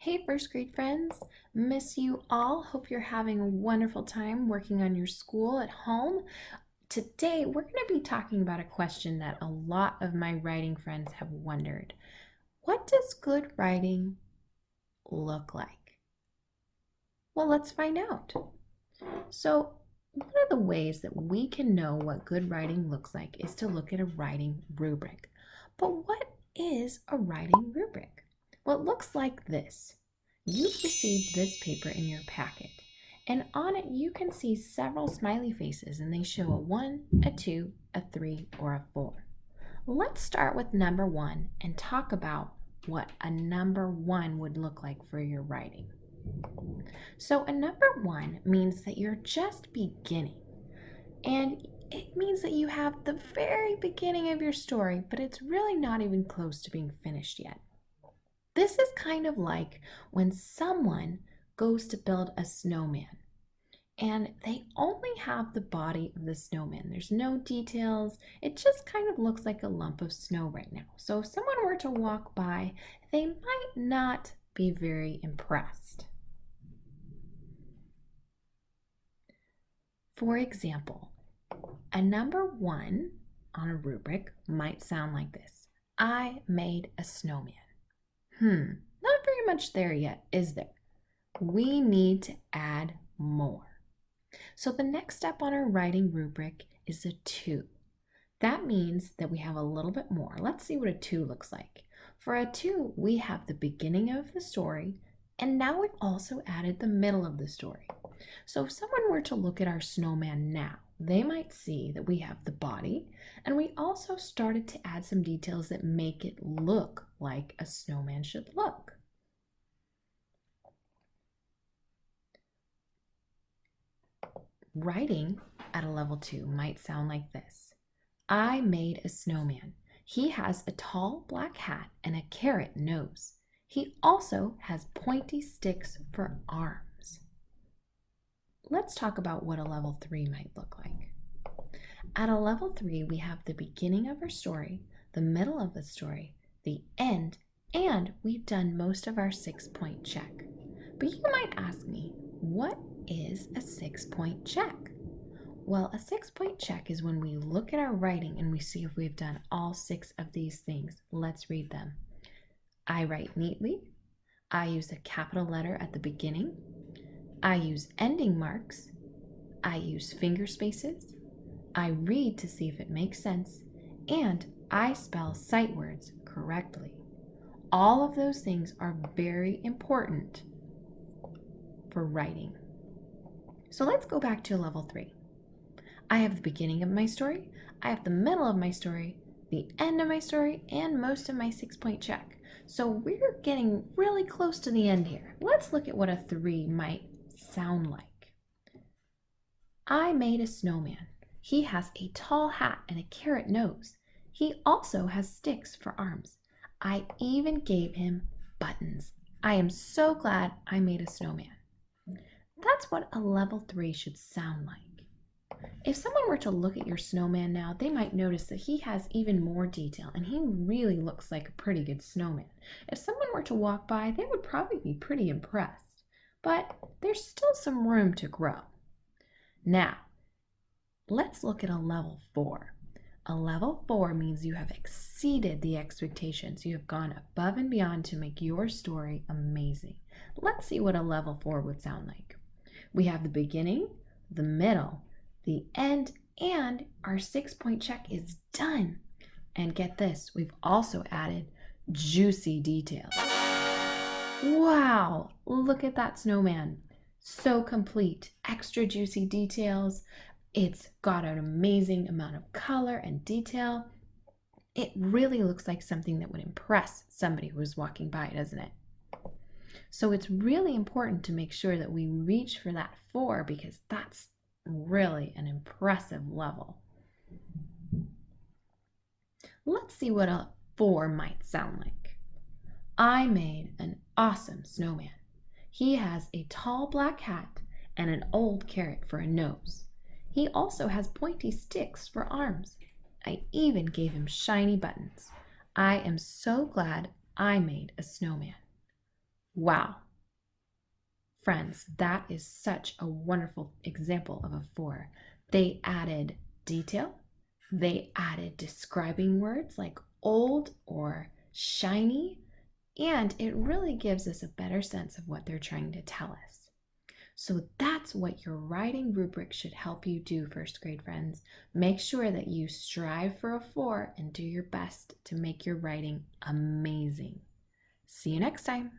Hey, first grade friends. Miss you all. Hope you're having a wonderful time working on your school at home. Today, we're going to be talking about a question that a lot of my writing friends have wondered. What does good writing look like? Well, let's find out. So, one of the ways that we can know what good writing looks like is to look at a writing rubric. But what is a writing rubric? Well, it looks like this. You've received this paper in your packet, and on it you can see several smiley faces, and they show a 1, a 2, a 3, or a 4. Let's start with number 1 and talk about what a number 1 would look like for your writing. So a number 1 means that you're just beginning, and it means that you have the very beginning of your story, but it's really not even close to being finished yet. This is kind of like when someone goes to build a snowman and they only have the body of the snowman. There's no details. It just kind of looks like a lump of snow right now. So if someone were to walk by, they might not be very impressed. For example, a number 1 on a rubric might sound like this. I made a snowman. Not very much there yet, is there? We need to add more. So the next step on our writing rubric is a 2. That means that we have a little bit more. Let's see what a 2 looks like. For a 2, we have the beginning of the story, and now we've also added the middle of the story. So if someone were to look at our snowman now, they might see that we have the body, and we also started to add some details that make it look like a snowman should look. Writing at a level 2 might sound like this. I made a snowman. He has a tall black hat and a carrot nose. He also has pointy sticks for arms. Let's talk about what a level 3 might look like. At a level 3, we have the beginning of our story, the middle of the story, the end, and we've done most of our 6-point check. But you might ask me, what is a 6-point check? Well, a 6-point check is when we look at our writing and we see if we've done all 6 of these things. Let's read them. I write neatly. I use a capital letter at the beginning. I use ending marks. I use finger spaces. I read to see if it makes sense. And I spell sight words correctly. All of those things are very important for writing. So let's go back to level 3. I have the beginning of my story, I have the middle of my story, the end of my story, and most of my 6-point check. So we're getting really close to the end here. Let's look at what a 3 might sound like. I made a snowman. He has a tall hat and a carrot nose. He also has sticks for arms. I even gave him buttons. I am so glad I made a snowman. That's what a level 3 should sound like. If someone were to look at your snowman now, they might notice that he has even more detail and he really looks like a pretty good snowman. If someone were to walk by, they would probably be pretty impressed. But there's still some room to grow. Now, let's look at a level 4. A level 4 means you have exceeded the expectations. You have gone above and beyond to make your story amazing. Let's see what a level 4 would sound like. We have the beginning, the middle, the end, and our 6-point check is done. And get this, we've also added juicy details. Wow, look at that snowman. So complete, extra juicy details. It's got an amazing amount of color and detail. It really looks like something that would impress somebody who was walking by, doesn't it? So it's really important to make sure that we reach for that 4 because that's really an impressive level. Let's see what a 4 might sound like. I made an awesome snowman. He has a tall black hat and an old carrot for a nose. He also has pointy sticks for arms. I even gave him shiny buttons. I am so glad I made a snowman. Wow. Friends, that is such a wonderful example of a 4. They added detail. They added describing words like old or shiny, and it really gives us a better sense of what they're trying to tell us. So that's what your writing rubric should help you do, first grade friends. Make sure that you strive for a 4 and do your best to make your writing amazing. See you next time.